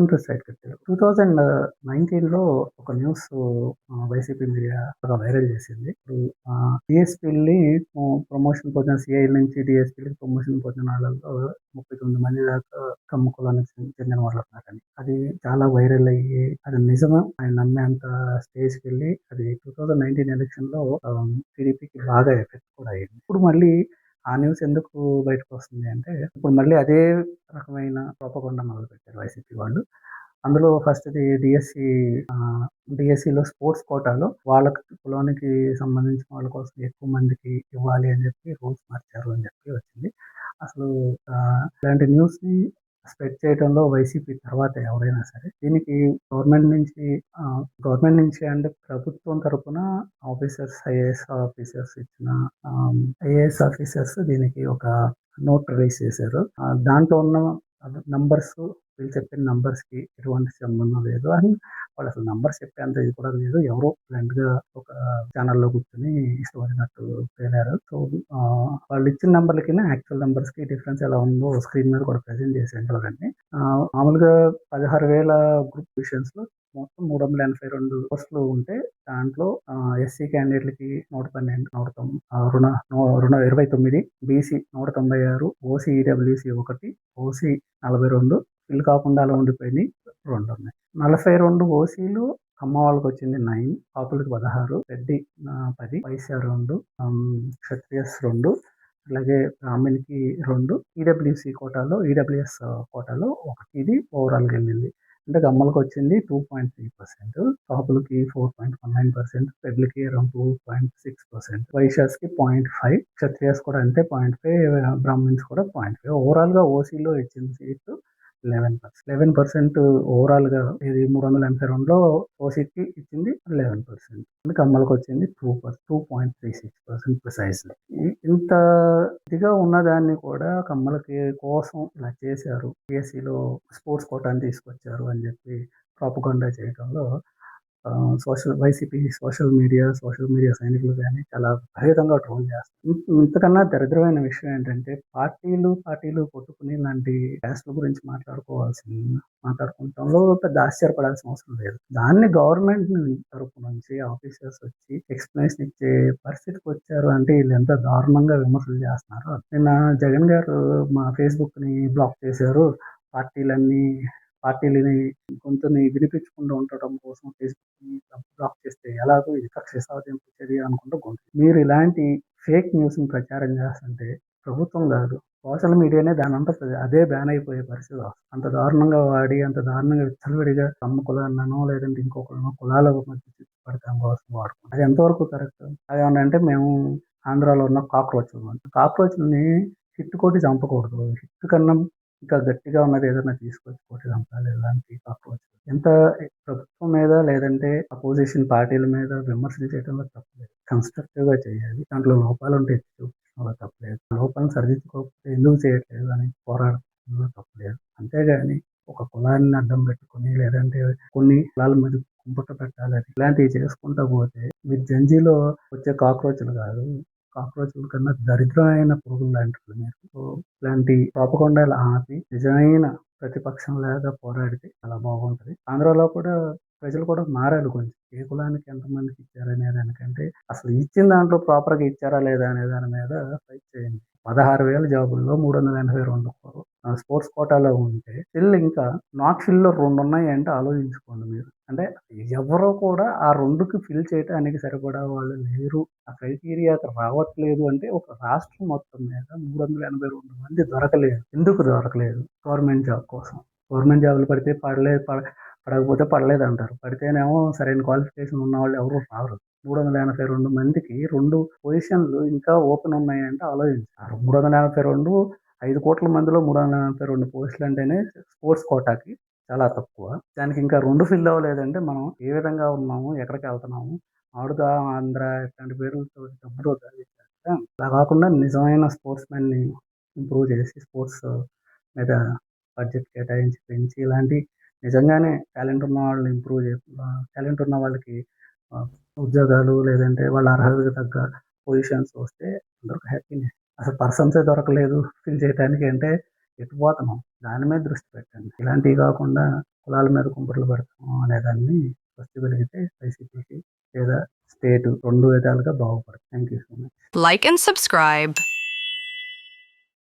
Working సైడ్‌కి వచ్చారు. 2019లో ఒక న్యూస్ వైసీపీ మీడియా బాగా వైరల్ చేసింది. ఇప్పుడు డీఎస్పీలని ప్రమోషన్ పొందిన సీఐల నుంచి డీఎస్పీలకి ప్రమోషన్ పొందిన వాళ్ళలో 39 మంది దాకా కమ్మ కులానికి చెందిన వాళ్ళు ఉన్నారని. అది చాలా వైరల్ అయ్యి అది నిజమా ఆయన నమ్మేంత స్టేజ్‌కెళ్ళి అది 2019 ఎలక్షన్‌లో టీడీపీకి బాగా ఎఫెక్ట్ కూడా అయింది. ఇప్పుడు మళ్ళీ ఆ న్యూస్ ఎందుకు బయటకొస్తుంది అంటే, ఇప్పుడు మళ్ళీ అదే రకమైన ప్రొపగండా మొదలుపెట్టారు వైసీపీ వాళ్ళు. అందులో ఫస్ట్‌ది డీఎస్సీలో స్పోర్ట్స్ కోటాలో వాళ్ళకి కులానికి సంబంధించిన వాళ్ళ కోసం ఎక్కువ మందికి ఇవ్వాలి అని చెప్పి రూల్స్ మార్చారు అని చెప్పి వచ్చింది. అసలు ఇలాంటి న్యూస్‌ని స్ప్రెడ్ చేయడంలో వైసీపీ తర్వాత ఎవరైనా సరే దీనికి గవర్నమెంట్ నుంచి గవర్నమెంట్ నుంచి అంటే ప్రభుత్వం తరపున ఐఏఎస్ ఆఫీసర్స్ దీనికి ఒక నోట్ రిలీజ్ చేశారు. దాంట్లో ఉన్న నంబర్స్ వీళ్ళు చెప్పిన నంబర్స్‌కి ఎటువంటి సంబంధం లేదు అని వాళ్ళు అసలు నంబర్స్ చెప్పేంత ఇది కూడా లేదు. ఎవరో బ్లైండ్‌గా ఒక ఛానెల్‌లో కూర్చొని ఇష్టం వచ్చినట్టు పేలారు. సో, వాళ్ళు ఇచ్చిన నంబర్‌లకిను యాక్చువల్ నంబర్స్‌కి డిఫరెన్స్ ఎలా ఉందో స్క్రీన్ మీద కూడా ప్రెజెంట్ చేశాను చూడండి. మామూలుగా 16,000 గ్రూప్ పొజిషన్స్‌లో మొత్తం 382 పోస్టులు ఉంటే దాంట్లో ఎస్సీ క్యాండిడేట్‌లకి 112, 29, BC 196, OC EWS 1, OC 42, fill కాకుండా అలా ఉండిపోయినాయి 2 ఉన్నాయి. 42 ఓసీలు కమ్మ వాళ్ళకొచ్చింది 9, కాపులకి 16, రెడ్డి 10, వైశ్య 2, క్షత్రియస్ 2, అలాగే బ్రాహ్మణ్‌కి 2, ఈడబ్ల్యూఎస్ కోటాలో 1. ఇది ఓవరాల్‌గా వెళ్ళింది. అంటే కమ్మలకొచ్చింది 2.3%, కాపులకి 4.19%, రెడ్లకి అరౌండ్ 2.6%, వైశ్యాస్‌కి 0.5, క్షత్రియాస్ కూడా అంతే 0.5, బ్రాహ్మిన్స్ కూడా 0.5. ఓవరాల్‌గా ఓసీలో ఇచ్చిన సీట్లు 11%. ఓవరాల్‌గా ఇది 382లో ఓసీకి ఇచ్చింది 11%. కమ్మలకి వచ్చింది 2.36% ప్రిసైజ్‌లీ. ఇంత ఇదిగా ఉన్నదాన్ని కూడా కమ్మలకి కోసం ఇలా చేశారు. బీఎస్సీలో స్పోర్ట్స్ కోటాని తీసుకొచ్చారు అని చెప్పి ప్రొపగండా చేయడంలో వైసీపీ సోషల్ మీడియా సైనికులు గాని చాలా విపరీతంగా ట్రోల్ చేస్తారు. ఇంతకన్నా దరిద్రమైన విషయం ఏంటంటే పార్టీలు కొట్టుకుని ఇలాంటి క్యాస్ట్‌ల గురించి మాట్లాడుకుంటంలో పెద్ద ఆశ్చర్యపడాల్సిన అవసరం లేదు. దాన్ని గవర్నమెంట్ తరపు నుంచి ఆఫీసర్స్ వచ్చి ఎక్స్‌ప్లనేషన్ ఇచ్చే పరిస్థితికి వచ్చారు అంటే వీళ్ళు ఎంత దారుణంగా విమర్శలు చేస్తున్నారో. నిన్న జగన్ గారు మా ఫేస్‌బుక్‌ని బ్లాక్ చేశారు. పార్టీలని గొంతుని వినిపించకుండా ఉండటం కోసం ఫేస్‌బుక్‌ని బ్లాక్ చేస్తే ఎలాగో ఇది కక్ష సాధింపు చర్య అనుకుంటూ మీరు ఇలాంటి ఫేక్ న్యూస్‌ని ప్రచారం చేస్తుంటే ప్రభుత్వం కాదు, సోషల్ మీడియానే దానంతట అదే బ్యాన్ అయిపోయే పరిస్థితి వస్తుంది. అంత దారుణంగా వాడి, అంత దారుణంగా విచ్చలవిడిగా కమ్మ కులాన్ననో లేదంటే ఇంకొకరినో కులాల మధ్య చిచ్చు పెడతాం కోసం వాడుకుంటాం. అది ఎంతవరకు కరెక్ట్? అదేమన్నా అంటే మేము ఆంధ్రాలో ఉన్న కాక్రోచ్‌లని హిట్ కొట్టి చంపకూడదు. హిట్ కన్నా ఇంకా గట్టిగా ఉన్నది ఏదైనా తీసుకొచ్చి కొట్టి చంపాలి. ఇలాంటి కాక్రోచ్ ఎంత ప్రభుత్వం మీద లేదంటే అపోజిషన్ పార్టీల మీద విమర్శలు చేయడంలో తప్పులేదు. కన్‌స్ట్రక్టివ్‌గా చేయాలి. దాంట్లో లోపాలుంటే ఎత్తి చూపించడంలో తప్పులేదు. లోపాలను సరిదిద్దుకోకపోతే ఎందుకు చేయట్లేదు అని పోరాడడంలో తప్పులేదు. అంతేగాని ఒక కులాన్ని అడ్డం పెట్టుకొని లేదంటే కొన్ని కులాల మీద కుంపట పెట్టాలని ఇలాంటివి చేసుకుంటా పోతే మీరు జంజీలో వచ్చే కాక్రోచ్‌లు కాదు, కాక్రోచ్‌ల కన్నా దరిద్రమైన పురుగులు లాంటివి మీరు. సో, ఇలాంటి ప్రొపగండాలు ఆపి నిజమైన ప్రతిపక్షంలాగా పోరాడితే చాలా బాగుంటది. ఆంధ్రాలో కూడా ప్రజలు కూడా మారాలి కొంచెం. ఏ కులానికి ఎంతమందికి ఇచ్చారనే దానికంటే అసలు ఇచ్చిన దాంట్లో ప్రాపర్‌గా ఇచ్చారా లేదా అనే దాని మీద ఫైట్ చేయండి. 16,000 జాబుల్లో 382 స్పోర్ట్స్ కోటాలో ఉంటే స్టిల్ ఇంకా నాట్ ఫిల్‌లో 2 ఉన్నాయంటే ఆలోచించుకోండి మీరు. అంటే ఎవరు కూడా ఆ 2కి ఫిల్ చేయటానికి సరిపడా వాళ్ళు లేరు. ఆ క్రైటీరియాకి రావట్లేదు అంటే ఒక రాష్ట్రం మొత్తం మీద 382 మంది దొరకలేదు. ఎందుకు దొరకలేదు? గవర్నమెంట్ జాబ్ కోసం. గవర్నమెంట్ జాబ్‌లు పడితే పడకపోతే పడలేదంటారు. పడితేనేమో సరైన క్వాలిఫికేషన్ ఉన్నవాళ్ళు ఎవరు రారు. 382 మందికి 2 పొజిషన్‌లు ఇంకా ఓపెన్ ఉన్నాయంటే ఆలోచించాలి. 382 5,00,00,000 మందిలో 382 పోస్టులు అంటేనే స్పోర్ట్స్ కోటాకి చాలా తక్కువ. దానికి ఇంకా 2 ఫిల్ అవ్వలేదంటే మనం ఏ విధంగా ఉన్నాము? ఎక్కడికెళ్తున్నాము? ఆడుదా ఆంధ్ర ఇట్లాంటి పేర్లతో డబ్బులు అలా కాకుండా నిజమైన స్పోర్ట్స్‌మెన్‌ని ఇంప్రూవ్ చేసి స్పోర్ట్స్ మీద బడ్జెట్ కేటాయించి పెంచి ఇలాంటి నిజంగానే టాలెంట్ ఉన్న వాళ్ళని టాలెంట్ ఉన్న వాళ్ళకి ఉద్యోగాలు లేదంటే వాళ్ళ అర్హతకు తగ్గ పొజిషన్స్ వస్తే అందరికి హ్యాపీనే. అసలు పర్సన్సే దొరకలేదు ఫిల్ చేయటానికి అంటే ఎటు పోతున్నాం దాని మీద దృష్టి పెట్టండి. ఇలాంటివి కాకుండా కులాల మీద కుంపట్లు పెడతాము అనేదాన్ని స్పష్టపరిగితే వైసీపీకి లేదా స్టేట్ 2 విధాలుగా బాగుపడుతుంది. Thank you so much. Like and subscribe.